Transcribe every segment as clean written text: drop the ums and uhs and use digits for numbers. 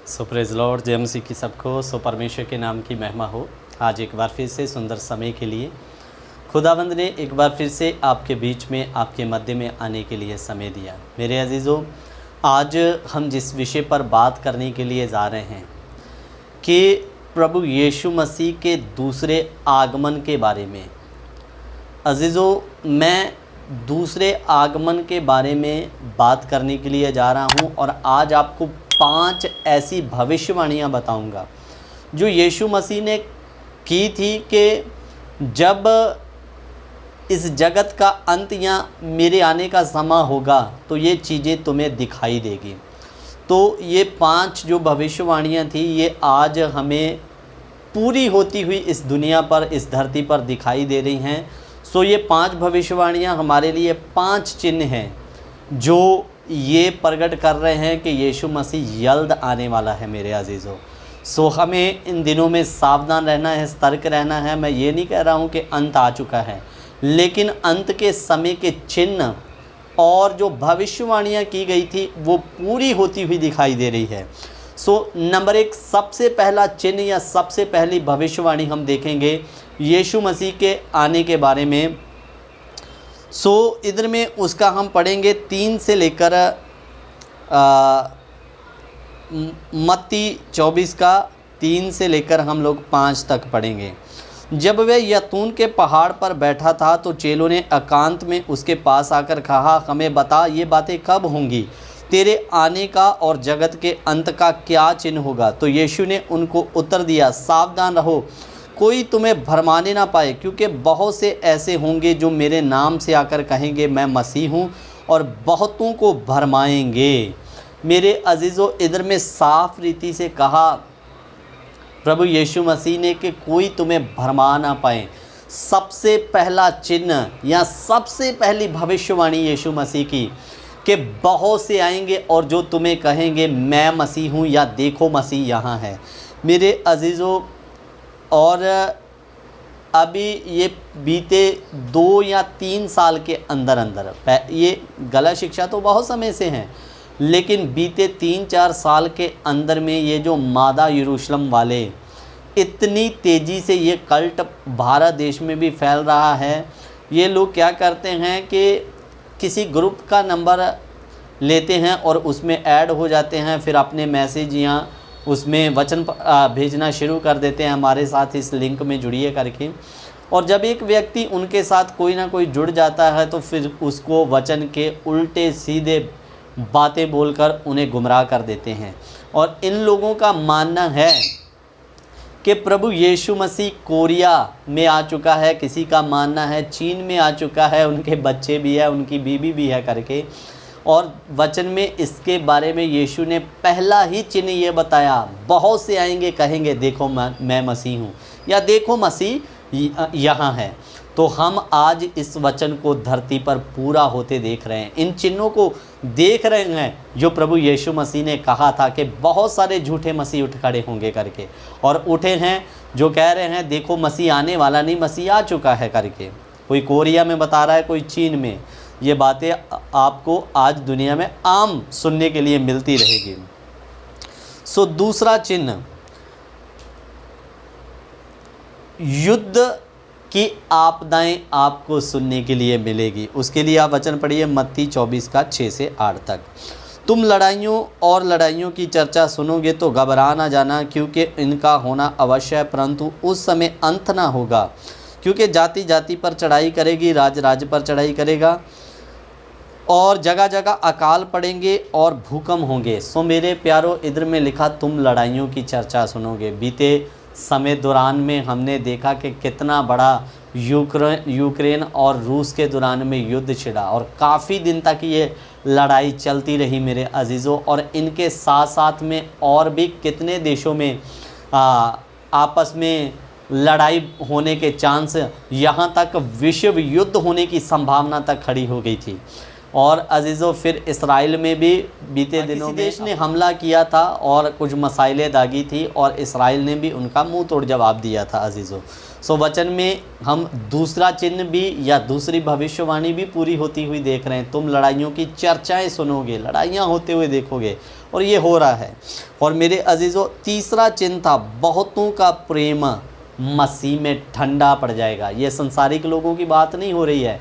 सो praise Lord, जय मसीह की सबको। सो परमेश्वर के नाम की महिमा हो। आज एक बार फिर से सुंदर समय के लिए खुदावंद ने एक बार फिर से आपके बीच में, आपके मध्य में आने के लिए समय दिया। मेरे अजीज़ों, आज हम जिस विषय पर बात करने के लिए जा रहे हैं कि प्रभु यीशु मसीह के दूसरे आगमन के बारे में। अजीज़ों, मैं दूसरे आगमन के बारे में बात करने के लिए जा रहा हूं और आज आपको 5 ऐसी भविष्यवाणियां बताऊंगा जो यीशु मसीह ने की थी कि जब इस जगत का अंत या मेरे आने का समय होगा तो ये चीज़ें तुम्हें दिखाई देगी। तो ये 5 जो भविष्यवाणियां थी ये आज हमें पूरी होती हुई इस दुनिया पर, इस धरती पर दिखाई दे रही हैं। सो ये 5 भविष्यवाणियां हमारे लिए 5 चिन्ह हैं जो ये प्रकट कर रहे हैं कि यीशु मसीह जल्द आने वाला है। मेरे अजीज़ों, सो हमें इन दिनों में सावधान रहना है, सतर्क रहना है। मैं ये नहीं कह रहा हूँ कि अंत आ चुका है, लेकिन अंत के समय के चिन्ह और जो भविष्यवाणियाँ की गई थी वो पूरी होती हुई दिखाई दे रही है। सो नंबर 1, सबसे पहला चिन्ह या सबसे पहली भविष्यवाणी हम देखेंगे यीशु मसीह के आने के बारे में। सो इधर में उसका हम पढ़ेंगे 3 से लेकर मत्ती 24 का 3 से लेकर हम लोग 5 तक पढ़ेंगे। जब वह यतून के पहाड़ पर बैठा था तो चेलों ने एकांत में उसके पास आकर कहा, हमें बता ये बातें कब होंगी, तेरे आने का और जगत के अंत का क्या चिन्ह होगा। तो यीशु ने उनको उत्तर दिया, सावधान रहो, कोई तुम्हें भरमाने ना पाए, क्योंकि बहुत से ऐसे होंगे जो मेरे नाम से आकर कहेंगे मैं मसीह हूँ और बहुतों को भरमाएंगे। मेरे अजीज़ों, इधर में साफ रीति से कहा प्रभु यीशु मसीह ने कि कोई तुम्हें भरमा ना पाए। सबसे पहला चिन्ह या सबसे पहली भविष्यवाणी यीशु मसीह की कि बहुत से आएंगे और जो तुम्हें कहेंगे मैं मसीह हूँ या देखो मसीह यहाँ है। मेरे अजीज़ों, और अभी ये बीते 2 या 3 साल के अंदर अंदर, ये गलत शिक्षा तो बहुत समय से हैं, लेकिन बीते 3-4 साल के अंदर में ये जो मादा यरूशलेम वाले इतनी तेज़ी से ये कल्ट भारत देश में भी फैल रहा है। ये लोग क्या करते हैं कि किसी ग्रुप का नंबर लेते हैं और उसमें ऐड हो जाते हैं, फिर अपने मैसेज या उसमें वचन भेजना शुरू कर देते हैं, हमारे साथ इस लिंक में जुड़िए करके। और जब एक व्यक्ति उनके साथ कोई ना कोई जुड़ जाता है तो फिर उसको वचन के उल्टे सीधे बातें बोलकर उन्हें गुमराह कर देते हैं। और इन लोगों का मानना है कि प्रभु यीशु मसीह कोरिया में आ चुका है, किसी का मानना है चीन में आ चुका है, उनके बच्चे भी है, उनकी बीवी भी है करके। और वचन में इसके बारे में यीशु ने पहला ही चिन्ह ये बताया, बहुत से आएंगे कहेंगे देखो मैं मसीह हूँ या देखो मसीह यहाँ है। तो हम आज इस वचन को धरती पर पूरा होते देख रहे हैं, इन चिन्हों को देख रहे हैं जो प्रभु यीशु मसीह ने कहा था कि बहुत सारे झूठे मसीह उठ खड़े होंगे करके, और उठे हैं जो कह रहे हैं देखो मसीह आने वाला नहीं, मसीह आ चुका है करके। कोई कोरिया में बता रहा है, कोई चीन में। ये बातें आपको आज दुनिया में आम सुनने के लिए मिलती रहेगी। सो दूसरा चिन्ह, युद्ध की आपदाएं आपको सुनने के लिए मिलेगी। उसके लिए आप वचन पढ़िए मत्ती 24 का 6 से 8 तक। तुम लड़ाइयों और लड़ाइयों की चर्चा सुनोगे तो घबरा ना जाना, क्योंकि इनका होना अवश्य है, परंतु उस समय अंत ना होगा। क्योंकि जाति जाति पर चढ़ाई करेगी, राज राज्य पर चढ़ाई करेगा, और जगह जगह अकाल पड़ेंगे और भूकंप होंगे। सो मेरे प्यारो, इधर में लिखा तुम लड़ाइयों की चर्चा सुनोगे। बीते समय दौरान में हमने देखा कि कितना बड़ा यूक्रेन और रूस के दौरान में युद्ध छिड़ा और काफ़ी दिन तक ये लड़ाई चलती रही मेरे अजीज़ों। और इनके साथ साथ में और भी कितने देशों में आपस में लड़ाई होने के चांस, यहाँ तक विश्व युद्ध होने की संभावना तक खड़ी हो गई थी। और अजीज़ों, फिर इसराइल में भी बीते दिनों में देश ने हमला किया था और कुछ मसाइलें दागी थी और इसराइल ने भी उनका मुंह तोड़ जवाब दिया था अजीज़ों। सो वचन में हम दूसरा चिन्ह भी या दूसरी भविष्यवाणी भी पूरी होती हुई देख रहे हैं। तुम लड़ाइयों की चर्चाएं सुनोगे, लड़ाइयाँ होते हुए देखोगे और ये हो रहा है। और मेरे अजीज़ों, तीसरा चिन्ह था, बहुतों का प्रेम मसीह में ठंडा पड़ जाएगा। ये संसारिक लोगों की बात नहीं हो रही है,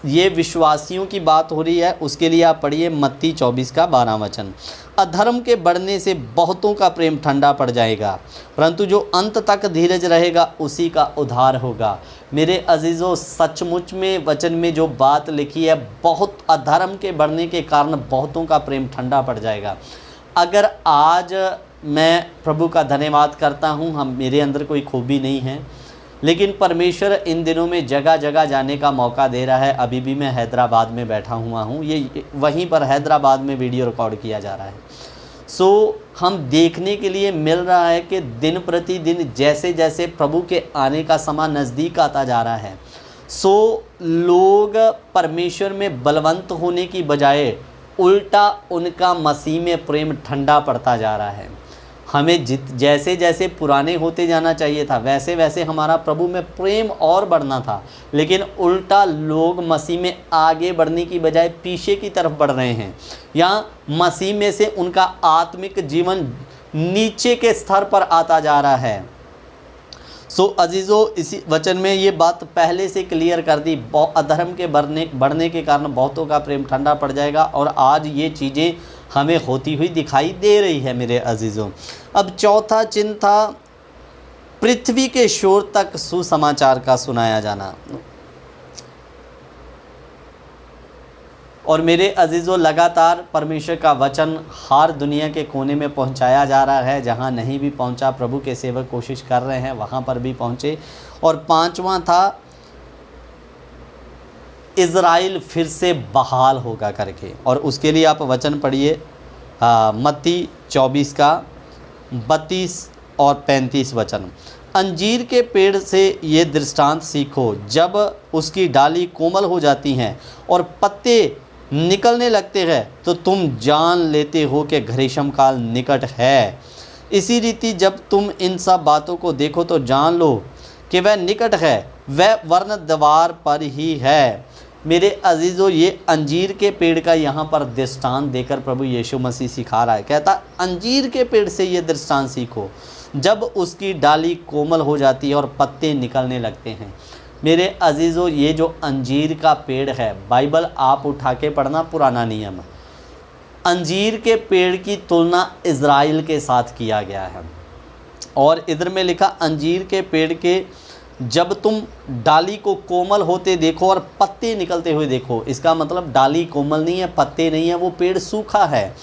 ये विश्वासियों की बात हो रही है। उसके लिए आप पढ़िए मत्ती 24 का 12 वचन। अधर्म के बढ़ने से बहुतों का प्रेम ठंडा पड़ जाएगा, परंतु जो अंत तक धीरज रहेगा उसी का उद्धार होगा। मेरे अजीज़ों, सचमुच में वचन में जो बात लिखी है, बहुत अधर्म के बढ़ने के कारण बहुतों का प्रेम ठंडा पड़ जाएगा। अगर आज मैं प्रभु का धन्यवाद करता हूँ, हम मेरे अंदर कोई खूबी नहीं है, लेकिन परमेश्वर इन दिनों में जगह जगह जाने का मौका दे रहा है। अभी भी मैं हैदराबाद में बैठा हुआ हूँ, ये वहीं पर हैदराबाद में वीडियो रिकॉर्ड किया जा रहा है। हम देखने के लिए मिल रहा है कि दिन प्रतिदिन जैसे जैसे प्रभु के आने का समय नज़दीक आता जा रहा है, लोग परमेश्वर में बलवंत होने की बजाय उल्टा उनका मसीह में प्रेम ठंडा पड़ता जा रहा है। हमें जैसे जैसे पुराने होते जाना चाहिए था, वैसे वैसे हमारा प्रभु में प्रेम और बढ़ना था, लेकिन उल्टा लोग मसीह में आगे बढ़ने की बजाय पीछे की तरफ बढ़ रहे हैं, या मसीह में से उनका आत्मिक जीवन नीचे के स्तर पर आता जा रहा है। अजीज़ों, इसी वचन में ये बात पहले से क्लियर कर दी, अधर्म के बढ़ने के कारण बहुतों का प्रेम ठंडा पड़ जाएगा, और आज ये चीज़ें हमें होती हुई दिखाई दे रही है मेरे अजीज़ों। अब चौथा चिन्ह था, पृथ्वी के शोर तक सुसमाचार का सुनाया जाना। और मेरे अजीज़ों, लगातार परमेश्वर का वचन हर दुनिया के कोने में पहुंचाया जा रहा है। जहां नहीं भी पहुंचा, प्रभु के सेवक कोशिश कर रहे हैं वहां पर भी पहुंचे। और पांचवा था, इज़राइल फिर से बहाल होगा करके। और उसके लिए आप वचन पढ़िए मत्ती 24 का 32 और 35 वचन। अंजीर के पेड़ से ये दृष्टांत सीखो, जब उसकी डाली कोमल हो जाती हैं और पत्ते निकलने लगते हैं तो तुम जान लेते हो कि ग्रीष्म काल निकट है। इसी रीति जब तुम इन सब बातों को देखो तो जान लो कि वह निकट है, वह वरन द्वार पर ही है। मेरे अजीज़ों, ये अंजीर के पेड़ का यहाँ पर दृष्टांत देकर प्रभु यीशु मसीह सिखा रहा है। कहता, अंजीर के पेड़ से ये दृष्टांत सीखो, जब उसकी डाली कोमल हो जाती है और पत्ते निकलने लगते हैं। मेरे अजीज़ों, ये जो अंजीर का पेड़ है, बाइबल आप उठा के पढ़ना, पुराना नियम, अंजीर के पेड़ की तुलना इज़राइल के साथ किया गया है। और इधर में लिखा, अंजीर के पेड़ के जब तुम डाली को कोमल होते देखो और पत्ते निकलते हुए देखो, इसका मतलब डाली कोमल नहीं है, पत्ते नहीं है, वो पेड़ सूखा है।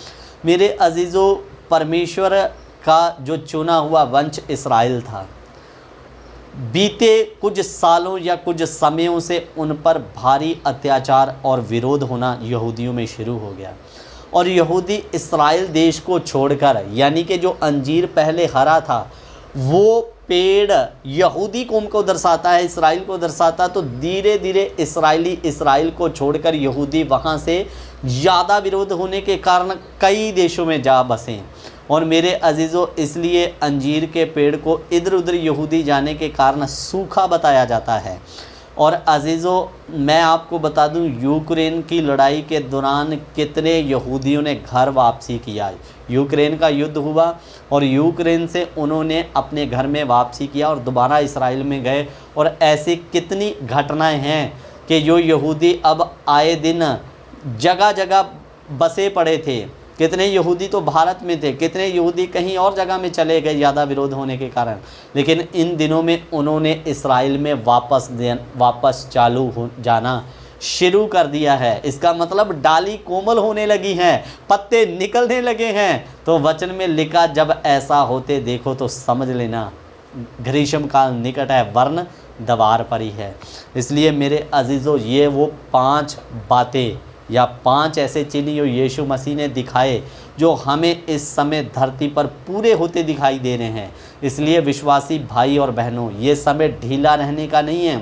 मेरे अजीज़ों, परमेश्वर का जो चुना हुआ वंश इस्राएल था, बीते कुछ सालों या कुछ समयों से उन पर भारी अत्याचार और विरोध होना यहूदियों में शुरू हो गया। और यहूदी इस्राएल देश को छोड़कर, यानी कि जो अंजीर पहले हरा था, वो पेड़ यहूदी कौम को दर्शाता है, इस्राएल को दर्शाता, तो धीरे धीरे इस्राएली इस्राएल को छोड़कर यहूदी वहाँ से ज़्यादा विरोध होने के कारण कई देशों में जा बसे। और मेरे अजीज़ों, इसलिए अंजीर के पेड़ को इधर उधर यहूदी जाने के कारण सूखा बताया जाता है। और अजीज़ों, मैं आपको बता दूं, यूक्रेन की लड़ाई के दौरान कितने यहूदियों ने घर वापसी किया। यूक्रेन का युद्ध हुआ और यूक्रेन से उन्होंने अपने घर में वापसी किया और दोबारा इसराइल में गए। और ऐसी कितनी घटनाएं हैं कि जो यहूदी अब आए दिन जगह जगह बसे पड़े थे। कितने यहूदी तो भारत में थे, कितने यहूदी कहीं और जगह में चले गए ज़्यादा विरोध होने के कारण, लेकिन इन दिनों में उन्होंने इस्राएल में वापस चालू हो जाना शुरू कर दिया है। इसका मतलब डाली कोमल होने लगी हैं, पत्ते निकलने लगे हैं। तो वचन में लिखा, जब ऐसा होते देखो तो समझ लेना ग्रीष्म काल निकट है, वरन द्वार पर ही है। इसलिए मेरे अजीज़ों, ये वो 5 बातें या 5 ऐसे चिन्ह जो यीशु मसीह ने दिखाए, जो हमें इस समय धरती पर पूरे होते दिखाई दे रहे हैं। इसलिए विश्वासी भाई और बहनों, ये समय ढीला रहने का नहीं है,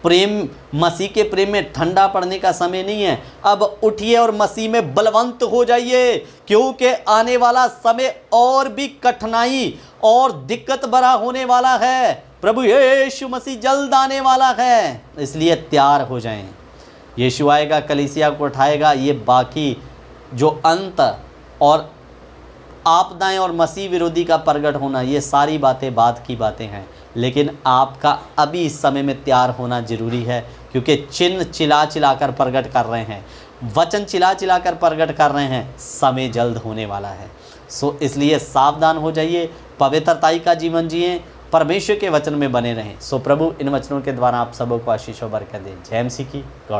प्रेम, मसीह के प्रेम में ठंडा पड़ने का समय नहीं है। अब उठिए और मसीह में बलवंत हो जाइए, क्योंकि आने वाला समय और भी कठिनाई और दिक्कत भरा होने वाला है। प्रभु यीशु मसीह जल्द आने वाला है, इसलिए तैयार हो जाएं। यीशु आएगा, कलीसिया को उठाएगा। ये बाकी जो अंत और आपदाएं और मसीह विरोधी का प्रकट होना, ये सारी बातें बाद की बातें हैं। लेकिन आपका अभी इस समय में तैयार होना ज़रूरी है, क्योंकि चिन्ह चिल्ला चिल्ला कर प्रकट कर रहे हैं, वचन चिल्ला चिल्ला कर प्रकट कर रहे हैं, समय जल्द होने वाला है। सो इसलिए सावधान हो जाइए, पवित्रताई का जीवन जिए, परमेश्वर के वचन में बने रहें। सो प्रभु इन वचनों के द्वारा आप सबों को आशीष और बरकत दें। जय मसीह की। गॉड